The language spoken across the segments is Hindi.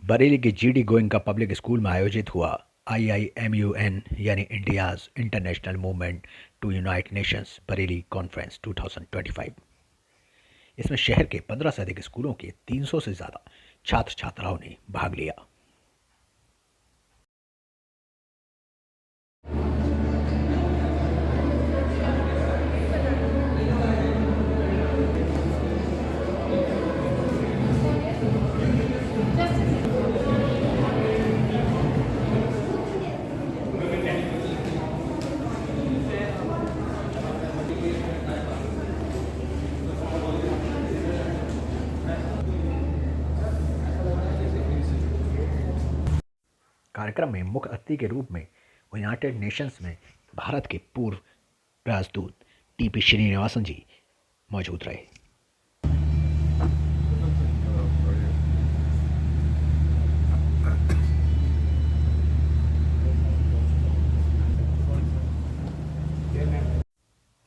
बरेली के जीडी गोयनका पब्लिक स्कूल में आयोजित हुआ IIMUN यानी India's international movement to unite nations Bareilly conference 2025। इसमें शहर के 15 से अधिक स्कूलों के 300 से ज़्यादा छात्र छात्राओं ने भाग लिया। कार्यक्रम में मुख्य अतिथि के रूप में यूनाइटेड नेशंस में भारत के पूर्व राजदूत TP श्रीनिवासन जी मौजूद रहे।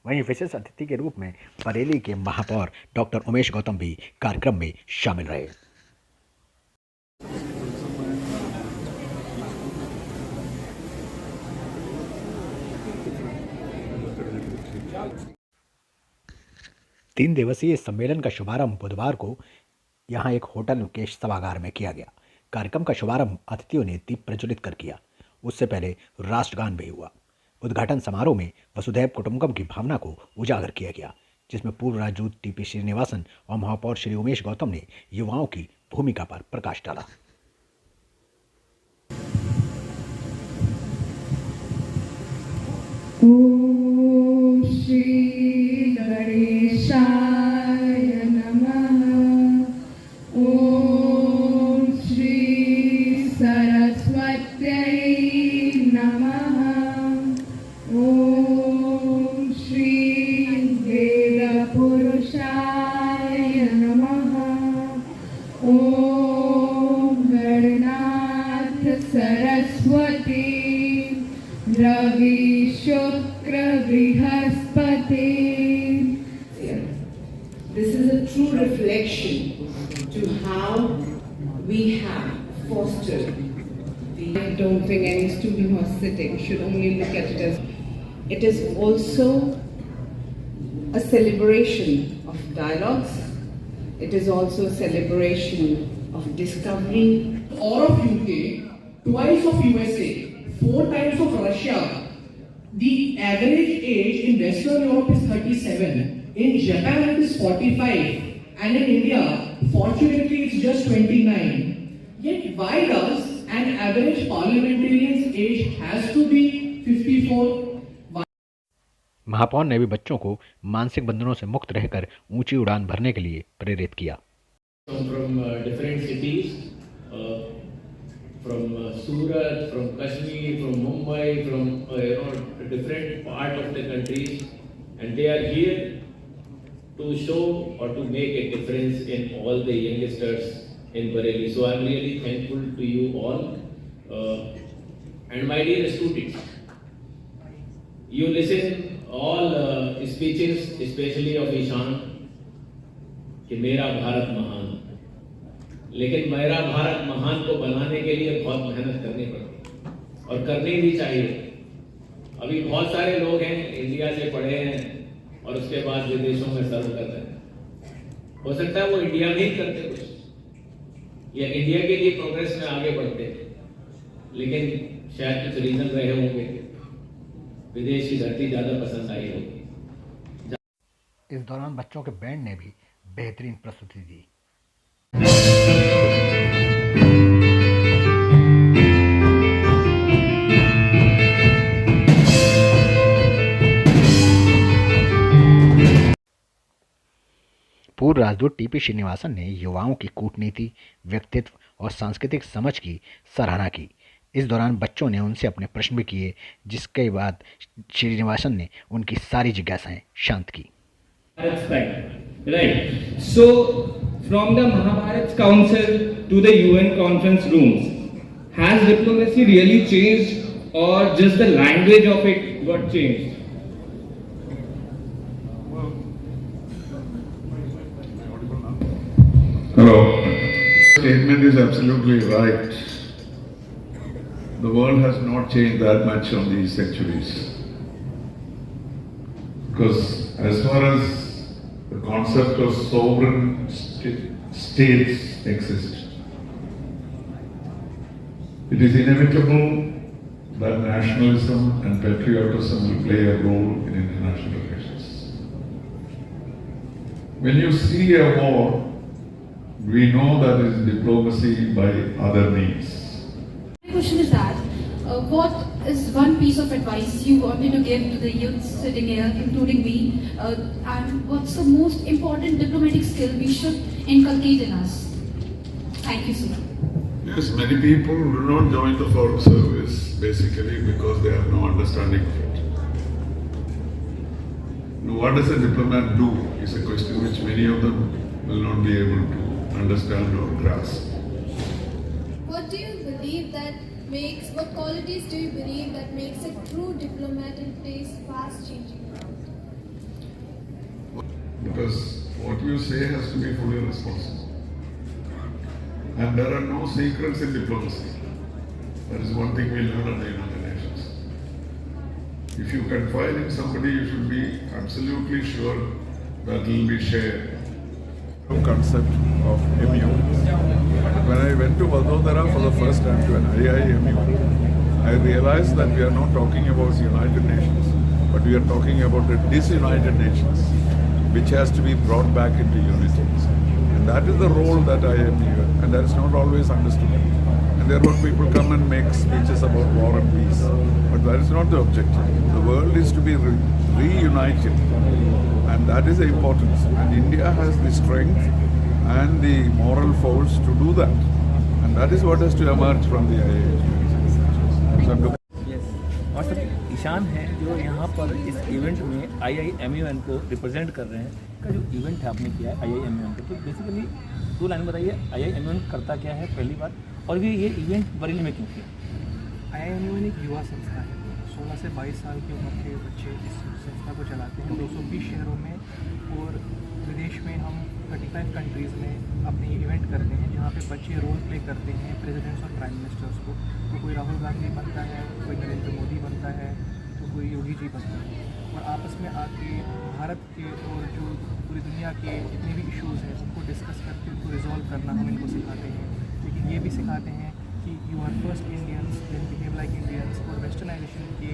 वहीं विशेष अतिथि के रूप में बरेली के महापौर डॉक्टर उमेश गौतम भी कार्यक्रम में शामिल रहे। तीन दिवसीय सम्मेलन का शुभारंभ बुधवार को यहां एक होटल के सभागार में किया गया। कार्यक्रम का शुभारंभ अतिथियों ने दीप प्रज्वलित कर किया। उससे पहले राष्ट्रगान भी हुआ। उद्घाटन समारोह में वसुधैव कुटुंबकम की भावना को उजागर किया गया, जिसमें पूर्व राजदूत TP श्रीनिवासन और महापौर श्री उमेश गौतम ने युवाओं की भूमिका पर प्रकाश डाला। ओम श्री गणेशाय नमः। ओम श्री सरस्वत्यै नमः। ओम श्री वेदपुरुषाय नमः। ओम गणनाथ सरस्वती रवि शुक्र Brihaspati. This is a true reflection to how we have fostered the. I don't think any student who is sitting should only look at it as. It is also a celebration of dialogues. It is also a celebration of discovery. All of UK, twice of USA, 4 times of Russia. The average age in Western Europe is 37. In Japan it is 45. And in India, fortunately, it's just 29. Yet why does an average parliamentarian's age has to be 54? महापौर ने भी बच्चों को मानसिक बंधनों से मुक्त रहकर ऊंची उड़ान भरने के लिए प्रेरित किया। From different cities, from Surat, from Kashmir, from Mumbai, from different part of the countries, and they are here to show or to make a difference in all the youngsters in Bareilly. So I am really thankful to you all, and my dear students. You listen all speeches, especially of Ishan, कि मेरा भारत महान। लेकिन मेरा भारत महान को बनाने के लिए बहुत मेहनत करनी पड़ती है और करनी भी चाहिए। अभी बहुत सारे लोग हैं इंडिया से पढ़े हैं और उसके बाद विदेशों में सर्व कर रहे हैं। हो सकता है वो इंडिया में ही करते कुछ या इंडिया के लिए प्रोग्रेस में आगे बढ़ते, लेकिन शायद कुछ रीजन रहे होंगे, विदेश की धरती ज्यादा पसंद आई होगी। इस दौरान बच्चों के बैंड ने भी बेहतरीन प्रस्तुति दी। पूर्व राजदूत TP श्रीनिवासन ने युवाओं की कूटनीति, व्यक्तित्व और सांस्कृतिक समझ की सराहना की। इस दौरान बच्चों ने उनसे अपने प्रश्न भी किए, जिसके बाद श्रीनिवासन ने उनकी सारी जिज्ञासाएं शांत की। Right. So, from the Mahabharat Council to the UN conference rooms, has diplomacy really changed, or just the language of it got changed? Hello. statement is absolutely right. The world has not changed that much on these centuries. Because as far as the concept of sovereign states exist, it is inevitable that nationalism and patriotism will play a role in international relations. When you see a war, we know that it is diplomacy by other means. My question is that, what is one piece of advice you wanted to give to the youth sitting here, including me, and what's the most important diplomatic skill we should inculcate in us? Thank you, sir. Yes, many people do not join the foreign service basically because they have no understanding of it. Now, what does a diplomat do is a question which many of them will not be able to understand or grasp. What do you believe that makes, what qualities do you believe that makes a true diplomat in today's fast-changing world? Because what you say has to be fully responsible. And there are no secrets in diplomacy. That is one thing we learn at the United Nations. If you confide in somebody, you should be absolutely sure that it will be shared. Concept of MU. When I went to Vadodara for the first time to an IIMU, I realized that we are not talking about United Nations, but we are talking about a disunited nations, which has to be brought back into unity. And that is the role that IIMU, and that is not always understood. And therefore people come and make speeches about war and peace, but that is not the objective. The world is to be reunited. And that is the importance. And India has the strength and the moral force to do that. And that is what has to emerge from the IIMU. So और सर ईशान हैं जो यहाँ पर इस इवेंट में IIMUN को रिप्रेजेंट कर रहे हैं का जो इवेंट है आपने किया है IIMUN का, तो बेसिकली 2 लाइन बताइए IIMUN करता क्या है पहली बार, और ये इवेंट बरेली में क्यों किया? IIMUN एक युवा संस्था है। 16 से 22 साल की उम्र के बच्चे इस संस्था को चलाते हैं 220 शहरों में, और विदेश में हम 35 कंट्रीज़ में अपने इवेंट करते हैं जहाँ पे बच्चे रोल प्ले करते हैं प्रेसिडेंट्स और प्राइम मिनिस्टर्स को। तो कोई राहुल गांधी बनता है, कोई नरेंद्र मोदी बनता है, तो कोई योगी जी बनता है, और आपस में आके भारत के और जो पूरी दुनिया के जितने भी इश्यूज़ हैं उनको डिस्कस करके उनको रिजॉल्व करना हम इनको सिखाते हैं। लेकिन ये भी सिखाते हैं कि you are first Indians, then behave like Indians. और वेस्टर्नाइजेशन के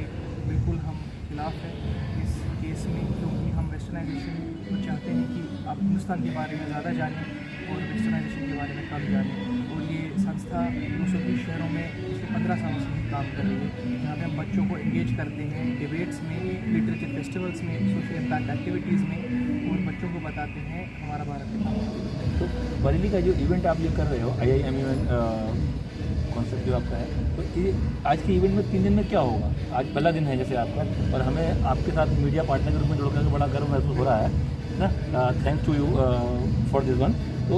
बिल्कुल हम खिलाफ हैं इस केस में, क्योंकि हम वेस्टर्नाइजेशन को चाहते हैं कि आप हिंदुस्तान के बारे में ज़्यादा जानें और वेस्टर्नाइजेशन के बारे में कम जानें। और ये संस्था 220 शहरों में पिछले 15 सालों से काम कर रही है, जहाँ पे हम बच्चों को एंगेज करते हैं डिबेट्स में, लिटरेचर फेस्टिवल्स में, सोशल इम्पैक्ट एक्टिविटीज़ में, और बच्चों को बताते हैं हमारा भारत कितना। तो बरेली का जो इवेंट आप ये कर रहे हो IIMUN कॉन्सेप्ट जो आपका है, तो ये आज के इवेंट में 3 दिन में क्या होगा? आज पहला दिन है जैसे आपका, और हमें आपके साथ मीडिया पार्टनर के रूप में जुड़कर बड़ा गर्व महसूस हो रहा है ना। Thanks to you for this one. तो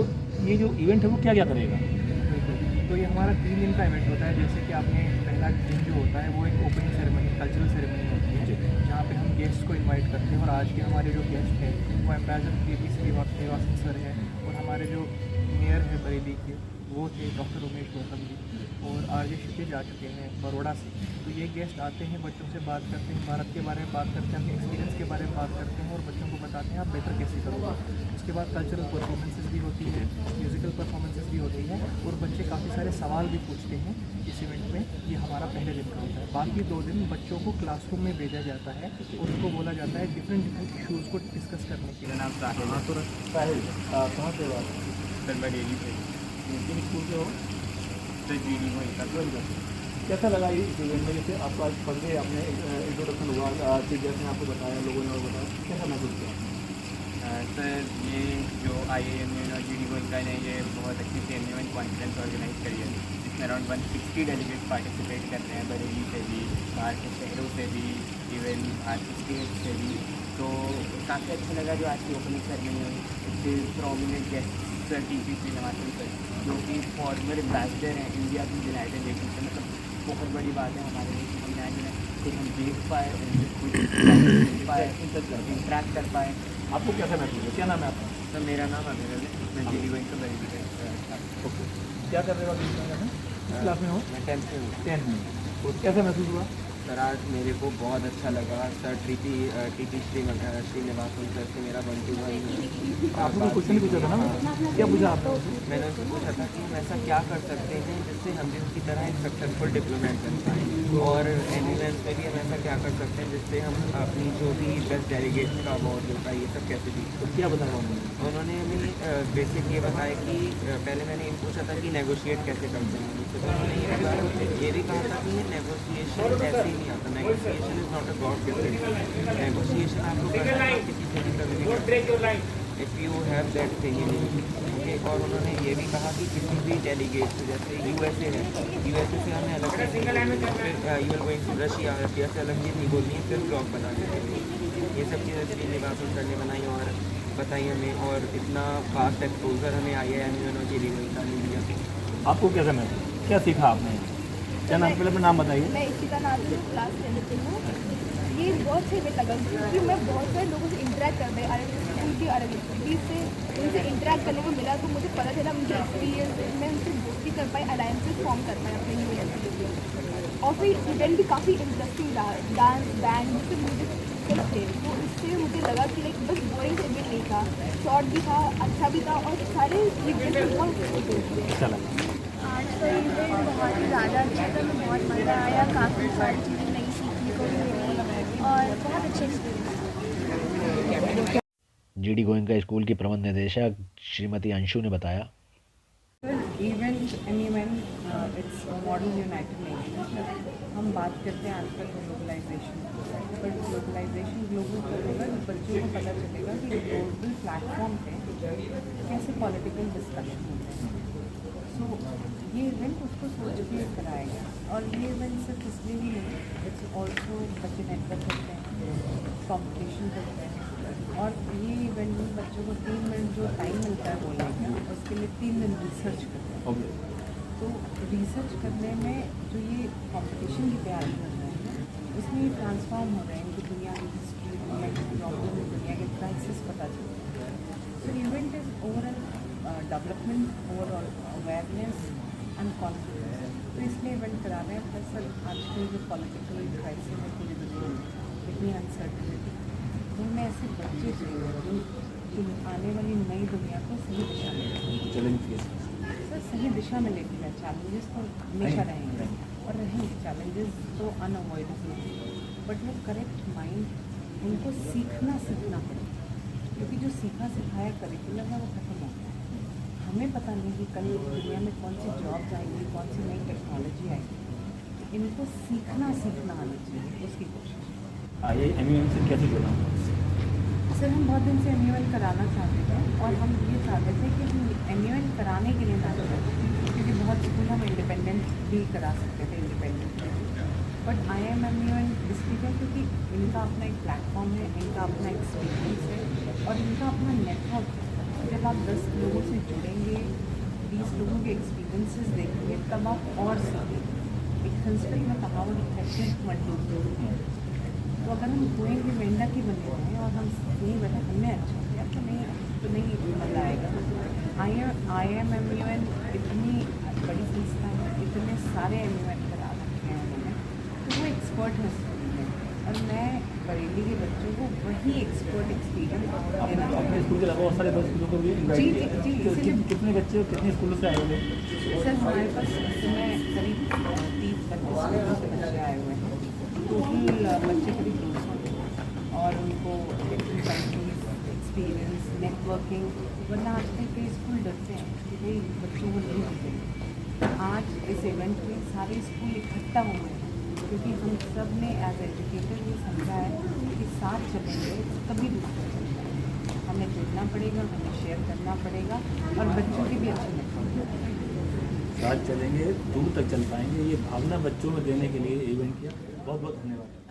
ये जो इवेंट है वो क्या क्या करेगा? तो ये हमारा 3 दिन का इवेंट होता है। जैसे कि आपने पहला दिन जो होता है वो एक ओपनिंग सेरेमनी, कल्चरल सेरेमनी होती है, जहाँ पे हम गेस्ट को इनवाइट करते हैं। और आज के हमारे जो गेस्ट हैं वो एम्बेसडर KP श्रीवास्तव सर हैं, और हमारे जो मेयर हैं बरेली के वो थे डॉक्टर उमेश गौतम जी, और RJ शिपे जा चुके हैं बड़ौदा से। तो ये गेस्ट आते हैं, बच्चों से बात करते हैं, भारत के बारे में बात करते हैं, अपने एक्सपीरियंस के बारे में बात करते हैं, और बच्चों को बताते हैं आप बेटर कैसे करोगे। उसके बाद कल्चरल परफॉर्मेंसेस भी होती है, म्यूज़िकल परफॉर्मेंसेस भी होती हैं, और बच्चे काफ़ी सारे सवाल भी पूछते हैं इस इवेंट में। ये हमारा पहले दिन का होता है। बाकी 2 दिन बच्चों को क्लासरूम में भेजा जाता है, उनको बोला जाता है डिफरेंट इशूज़ को डिस्कस करने के लिए। नाम साहिल। हाँ तो साहिल कहाँ से बात? सर बरेली से। किन स्कूल से हो? सर GD वहीं का। कैसा लगा ये इवेंट में? जैसे आपका आज फर्स्ट डे, आपने इंट्रोडक्शन हुआ, टीचर्स ने आपको बताया, लोगों ने और बताया, कैसा महसूस किया? सर ये जो IIMUN और GD का ने ये बहुत अच्छी सी MUN कॉन्फ्रेंस ऑर्गेनाइज करी है, जिसमें अराउंड 160 डेलीगेट्स पार्टिसिपेट कर रहे हैं, बरेली से भी, बाहर के शहरों से भी, इवन बाहर के स्टेट से भी। तो काफ़ी अच्छा लगा जो आज की ओपनिंग सेरेमनी हुई। इससे prominent guest sir TP Srinivasan sir, जो कि फॉर्मर एम्बेसडर हैं इंडिया की यूनाइटेड नेशन से। मतलब बहुत बड़ी बात है हमारे लिए कि हम यहाँ कि हम देख पाए, उनसे पाए, इंटरेक्ट कर पाए। आपको कैसा महसूस है? क्या नाम है आपका? सर मेरा नाम अभिनव है, मैं GD का बरेली से। ओके। क्या कर रहे हो अभी में? किस क्लास में हो? मैं 10th में हूँ। 10th में। तो कैसा महसूस हुआ? सर आज मेरे को बहुत अच्छा लगा। सर टीपी श्रीनिवासन सर से मेरा 1-to-1 आपने क्वेश्चन पूछा था ना, क्या पूछा आपने? मैंने उससे पूछा था कि हम ऐसा क्या कर सकते हैं जिससे हम भी उसकी तरह एक सक्सेसफुल डिप्लोमेट बन पाएँ, और एम्बुलेंस में भी हम ऐसा क्या कर सकते हैं जिससे हम अपनी जो भी बेस्ट डेलीगेट का अवार्ड होता है ये सब कैसे जीत। तो क्या बताया उन्होंने हमें बेसिक ये बताया कि पहले मैंने ये पूछा था कि नेगोशिएट कैसे करते हैं, तो उन्होंने ये भी कहा था कि ये नेगोशिएशन ऐसे ही नहीं आता। Negotiation is not a God gifted. Negotiation आपको करना है किसी से भी कभी if you have that thing in okay. और उन्होंने ये भी कहा कि किसी भी डेलीगेट से, जैसे यूएसए है, यूएसए से हमें अलग से फिर you are going to Russia से अलग चीज़ नहीं बोलनी है, फिर ब्लॉग बनाने के लिए। ये सब चीज़ें श्रीनिवासन सर ने बनाई और बताई हमें, और इतना फास्ट एक्सपोजर हमें IIM और JDY का नहीं दिया। आपको कैसा महसूस, क्या सीखा आपने? क्या नाम, पहले अपना नाम बताइए। मैं इशिता नाम से क्लास 10th में हूँ। ये बहुत सही लगा क्योंकि मैं बहुत सारे लोगों से इंटरेक्ट कर रही स्कूल की अलग एक्टिविटीज़ से उनसे इंटरेक्ट करने को मिला, तो मुझे पता चला मुझे एक्सपीरियंस, मैं उनसे दोस्ती कर पाई, अलायंसेस फॉर्म कर पाए अपने यूनिवर्सिटी। और फिर इवेंट भी काफ़ी इंटरेस्टिंग रहा, डांस बैंड जिससे मुझे थे, तो इससे मुझे लगा कि लाइक बस बोरिंग इवेंट नहीं था, शॉर्ट भी था, अच्छा भी था, और सारे इवेंट बहुत अच्छा लगा। आज का इवेंट बहुत ही ज़्यादा अच्छा था, तो बहुत मज़ा आया, काफ़ी सारी चीज़ें नई सीखने को भी मिली और बहुत अच्छे एक्सपीरियंस। GD गोयनका स्कूल की प्रबंध निदेशक श्रीमती अंशु ने बताया, event it's model United Nations. हम बात करते हैं आजकल ग्लोबलाइजेशन, बट ग्लोबलाइजेशन ग्लोबल तक होगा जब बच्चों को पता चलेगा कि ग्लोबल प्लेटफॉर्म पे कैसे पॉलिटिकल डिस्कशन होते हैं। सो ये इवेंट उसको सोच के कराएगा, और ये इवेंट सिर्फ इसलिए ही नहीं, इट्स ऑल्सो बच्चे नेटवर्क करते हैं, कॉम्पिटिशन करते हैं, और ये इवेंट में बच्चों को 3 मिनट जो टाइम मिलता है बोलने का, उसके लिए 3 दिन रिसर्च करते हैं। तो रिसर्च करने में जो ये कंपटीशन की तैयारी कर रहे हैं, उसमें ये ट्रांसफॉर्म हो रहे हैं कि दुनिया की हिस्ट्री, दुनिया की प्रॉब्लम, दुनिया के क्राइसिस पता चलते हैं। सो event is overall development, overall awareness and confidence. तो इसलिए इवेंट करा रहे हैं। सर आजकल जो पॉलिटिकल क्राइसिस है पूरी दुनिया में, इतनी अनसर्टिनिटी, उनमें ऐसे बच्चे चाहिए जो आने वाली नई दुनिया को सही दिशा में चैलेंज सर सही दिशा में लेके जाए। चैलेंजेस तो हमेशा रहेंगे और रहेंगे, चैलेंजेस तो अनअवॉइडेबल, बट वो करेक्ट माइंड उनको सीखना पड़ेगा, क्योंकि जो सीखा सिखाया करिकुलम है वो खत्म हो गया है। हमें पता नहीं कि कल दुनिया में कौन सी जॉब्स आएंगी, कौन सी नई टेक्नोलॉजी आएगी, तो इनको सीखना आना चाहिए, उसकी कोशिश। IIM से कैसे जुड़ा? सर हम बहुत दिन से MUN कराना चाहते थे, और हम ये चाहते थे कि हम MUN कराने के लिए ना करें, क्योंकि बहुत स्कूल हम इंडिपेंडेंट भी करा सकते थे, इंडिपेंडेंट, बट IIM MUN इसलिए है क्योंकि इनका अपना एक प्लेटफॉर्म है, इनका अपना एक्सपीरियंस है, और इनका अपना नेटवर्क है। जब आप 10 लोगों से जुड़ेंगे, 20 लोगों के एक्सपीरियंसेस देखेंगे, तब आप और सीखेंगे। एक संस्कृत में कहावत है, तो अगर हम कुएंगे मेंढक ही बने हुए हैं और हम नहीं बने, हमने अच्छा किया तो नहीं मज़ा आएगा। IIM MUN इतनी बड़ी संस्था है, इतने सारे MUN करा रखे हैं उन्होंने, तो वो एक्सपर्ट है उसमें, और मैं बरेली के बच्चों को वही एक्सपर्ट एक्सपीरियंस देना अपने स्कूल के अलावा बहुत सारे स्कूलों को भी इनवाइट किया। जी कितने बच्चे और कितने स्कूलों से आए हुए? सर हमारे पास इस समय करीब 30-32 स्कूलों से बच्चे आए हुए हैं। टोटल बच्चे करीब 200, और उनको एक्सपीरियंस, नेटवर्किंग, वरना आजकल के स्कूल डरते हैं कि भाई बच्चों को नहीं मिलेंगे। आज इस इवेंट में सारे स्कूल इकट्ठा हो गए हैं, क्योंकि हम सब ने एज एजुकेटर ये समझा है कि साथ चलेंगे तभी दूसरा चलता है। हमें जुड़ना पड़ेगा, हमें शेयर करना पड़ेगा, और बच्चों की भी अच्छी नेटवर्क। साथ चलेंगे दूर तक चल पाएंगे, ये भावना बच्चों में देने के लिए इवेंट किया। बहुत बहुत धन्यवाद।